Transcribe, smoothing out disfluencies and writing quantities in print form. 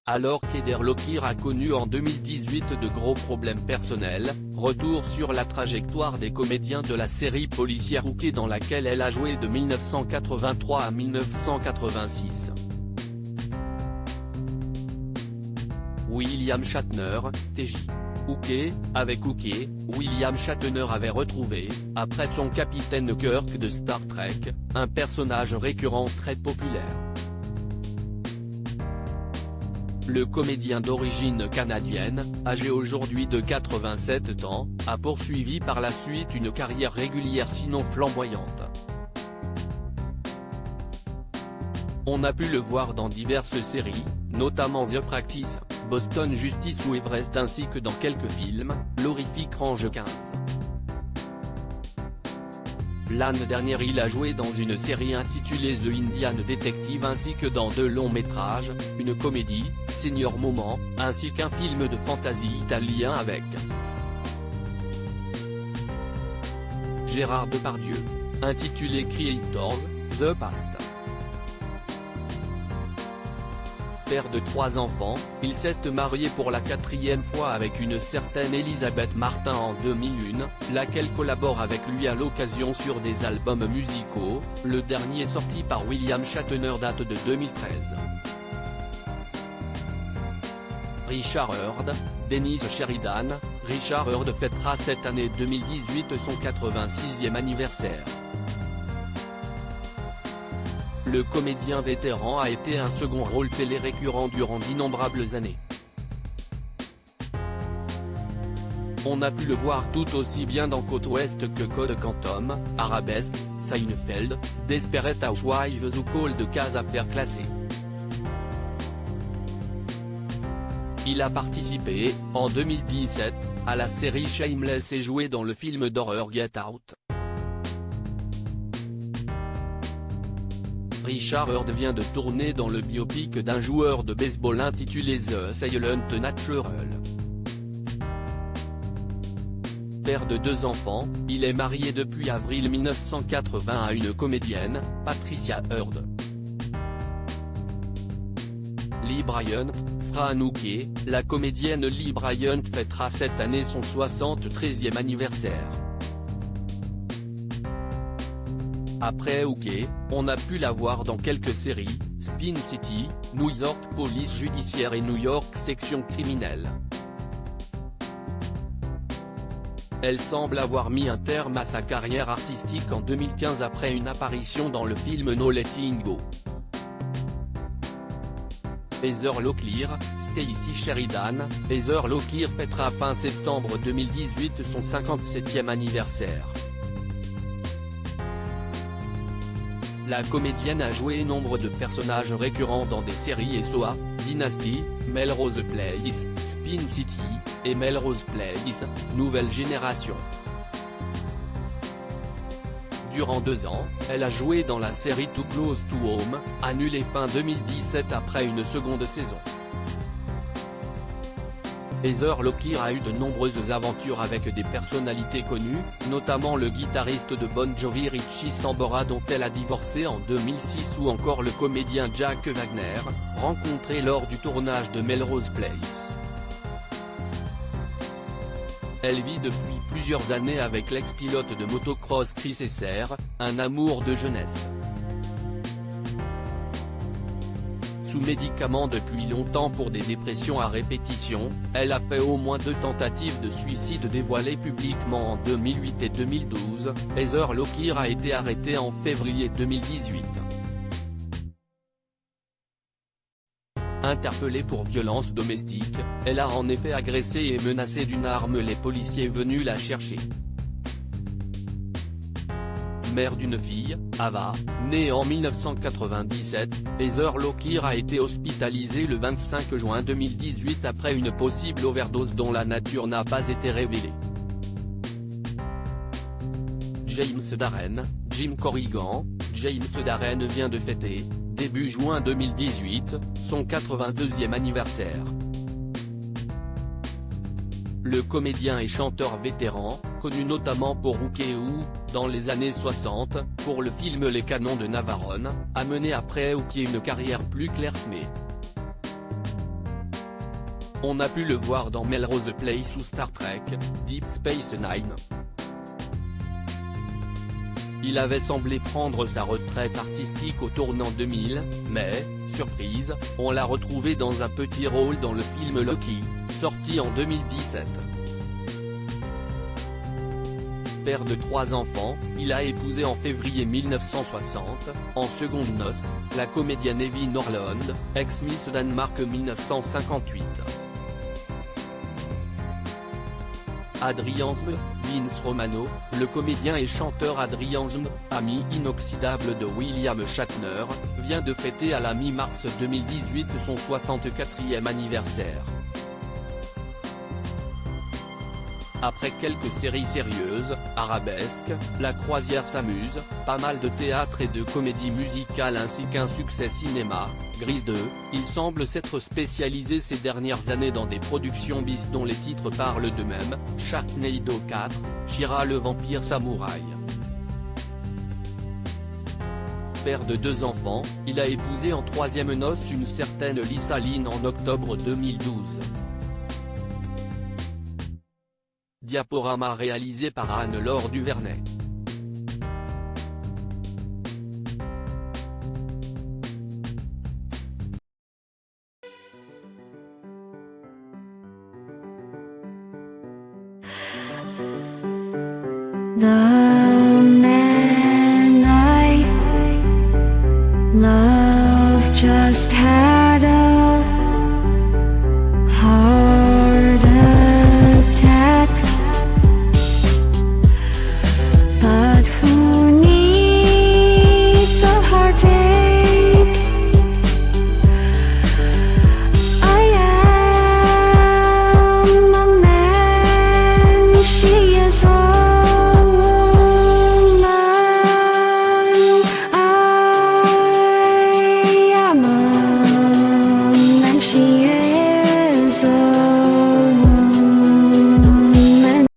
Alors qu'Heather Locklear a connu en 2018 de gros problèmes personnels, retour sur la trajectoire des comédiens de la série policière Rookie dans laquelle elle a joué de 1983 à 1986. William Shatner, TJ. Hooker, avec Hooker, William Shatner avait retrouvé, après son capitaine Kirk de Star Trek, un personnage récurrent très populaire. Le comédien d'origine canadienne, âgé aujourd'hui de 87 ans, a poursuivi par la suite une carrière régulière sinon flamboyante. On a pu le voir dans diverses séries, notamment The Practice, Boston Justice ou Everest ainsi que dans quelques films, l'horrifique Range 15. L'année dernière il a joué dans une série intitulée The Indian Detective ainsi que dans 2 longs métrages, une comédie, Senior Moment, ainsi qu'un film de fantasy italien avec Gérard Depardieu, intitulé Creators, The Past. Père de 3 enfants, il s'est marié pour la 4e fois avec une certaine Elisabeth Martin en 2001, laquelle collabore avec lui à l'occasion sur des albums musicaux, le dernier sorti par William Shatner date de 2013. Richard Heard, Dennis Sheridan, Richard Heard fêtera cette année 2018 son 86e anniversaire. Le comédien vétéran a été un second rôle télé récurrent durant d'innombrables années. On a pu le voir tout aussi bien dans Côte Ouest que Code Quantum, Arabesque, Seinfeld, Desperate Housewives ou Cold Case Affaires classées. Il a participé, en 2017, à la série Shameless et joué dans le film d'horreur Get Out. Richard Heard vient de tourner dans le biopic d'un joueur de baseball intitulé The Silent Natural. Père de 2 enfants, il est marié depuis avril 1980 à une comédienne, Patricia Heard. Lee Bryant, Fran Hooker, la comédienne Lee Bryant fêtera cette année son 73e anniversaire. Après Hooker, on a pu la voir dans quelques séries, Spin City, New York Police Judiciaire et New York Section Criminelle. Elle semble avoir mis un terme à sa carrière artistique en 2015 après une apparition dans le film No Letting Go. Heather Locklear, Stacey Sheridan, Heather Locklear fêtera fin septembre 2018 son 57e anniversaire. La comédienne a joué nombre de personnages récurrents dans des séries SOA, Dynasty, Melrose Place, Spin City, et Melrose Place, Nouvelle Génération. Durant 2 ans, elle a joué dans la série Too Close to Home, annulée fin 2017 après une seconde saison. Heather Locklear a eu de nombreuses aventures avec des personnalités connues, notamment le guitariste de Bon Jovi Richie Sambora dont elle a divorcé en 2006 ou encore le comédien Jack Wagner, rencontré lors du tournage de Melrose Place. Elle vit depuis plusieurs années avec l'ex-pilote de motocross Chris Esser, un amour de jeunesse. Sous médicaments depuis longtemps pour des dépressions à répétition, elle a fait au moins 2 tentatives de suicide dévoilées publiquement en 2008 et 2012, Heather Locklear a été arrêtée en février 2018. Interpellée pour violence domestique, elle a en effet agressé et menacé d'une arme les policiers venus la chercher. Mère d'une fille, Ava, née en 1997, Heather Locklear a été hospitalisée le 25 juin 2018 après une possible overdose dont la nature n'a pas été révélée. James Darren, Jim Corrigan, James Darren vient de fêter, début juin 2018, son 82e anniversaire. Le comédien et chanteur vétéran, connu notamment pour Hooker ou, dans les années 60, pour le film Les Canons de Navarone, a mené après Hooker une carrière plus clairsemée. On a pu le voir dans Melrose Place ou Star Trek, Deep Space Nine. Il avait semblé prendre sa retraite artistique au tournant 2000, mais, surprise, on l'a retrouvé dans un petit rôle dans le film Lucky, sorti en 2017. Père de 3 enfants, il a épousé en février 1960, en secondes noces, la comédienne Evie Norlund, ex-Miss Danemark 1958. Adrian Zm, Vince Romano, le comédien et chanteur Adrian Zm, ami inoxydable de William Shatner, vient de fêter à la mi-mars 2018 son 64e anniversaire. Après quelques séries sérieuses, arabesques, La Croisière s'amuse, pas mal de théâtre et de comédie musicale ainsi qu'un succès cinéma, Grease 2, il semble s'être spécialisé ces dernières années dans des productions bis dont les titres parlent d'eux-mêmes, Sharknado 4, She-Ra le vampire samouraï. Père de 2 enfants, il a épousé en 3e noces une certaine Lisa Lynn en octobre 2012. Diaporama réalisé par Anne-Laure Duvernay. The